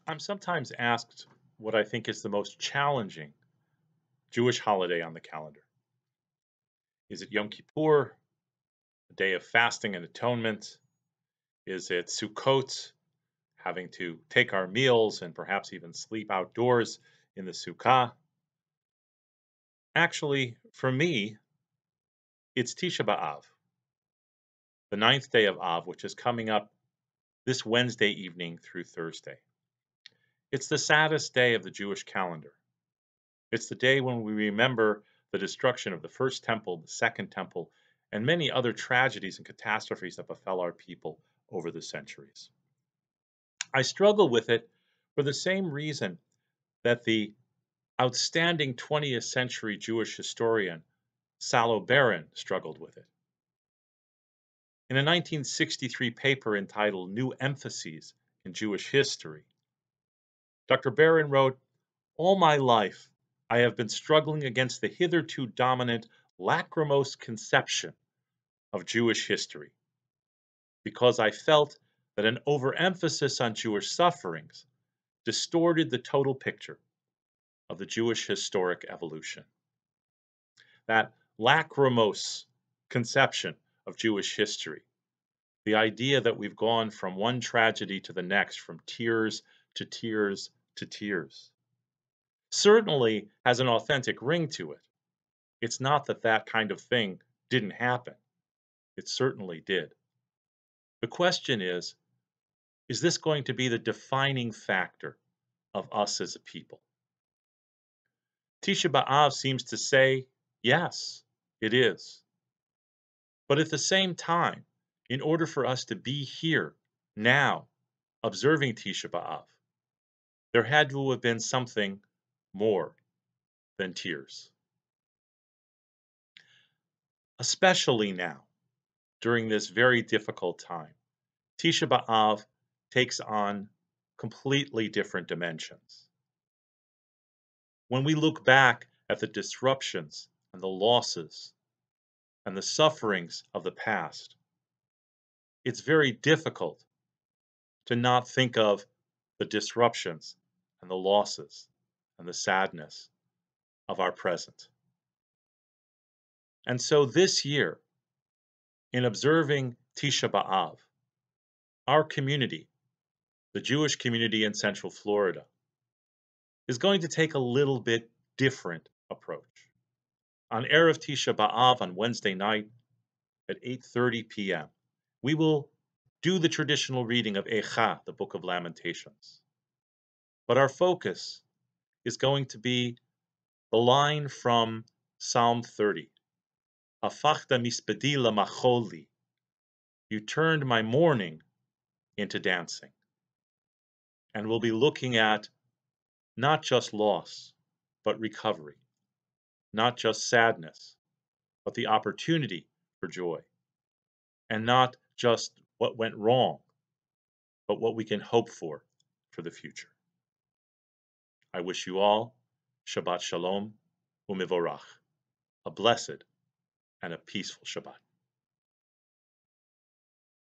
I'm sometimes asked what I think is the most challenging Jewish holiday on the calendar. Is it Yom Kippur, a day of fasting and atonement? Is it Sukkot, having to take our meals and perhaps even sleep outdoors in the Sukkah? Actually, for me, it's Tisha B'Av, the ninth day of Av, which is coming up this Wednesday evening through Thursday. It's the saddest day of the Jewish calendar. It's the day when we remember the destruction of the first temple, the second temple, and many other tragedies and catastrophes that befell our people over the centuries. I struggle with it for the same reason that the outstanding 20th century Jewish historian Salo Baron struggled with it. In a 1963 paper entitled New Emphases in Jewish History, Dr. Baron wrote, "All my life, I have been struggling against the hitherto dominant lachrymose conception of Jewish history, because I felt that an overemphasis on Jewish sufferings distorted the total picture of the Jewish historic evolution." That lachrymose conception of Jewish history, the idea that we've gone from one tragedy to the next, from tears to tears to tears, certainly has an authentic ring to it. It's not that that kind of thing didn't happen. It certainly did. The question is this going to be the defining factor of us as a people? Tisha B'Av seems to say, yes, it is. But at the same time, in order for us to be here, now, observing Tisha B'Av, there had to have been something more than tears. Especially now, during this very difficult time, Tisha B'Av takes on completely different dimensions. When we look back at the disruptions and the losses and the sufferings of the past, it's very difficult to not think of the disruptions and the losses and the sadness of our present. And so this year, in observing Tisha B'Av, our community, the Jewish community in Central Florida, is going to take a little bit different approach. On Erev Tisha B'Av on Wednesday night at 8:30 p.m., we will do the traditional reading of Echa, the Book of Lamentations. But our focus is going to be the line from Psalm 30, Hafachta mispedi lamacholi, you turned my mourning into dancing. And we'll be looking at not just loss, but recovery, not just sadness, but the opportunity for joy, and not just what went wrong, but what we can hope for the future. I wish you all Shabbat Shalom u'Mivorach, a blessed and a peaceful Shabbat.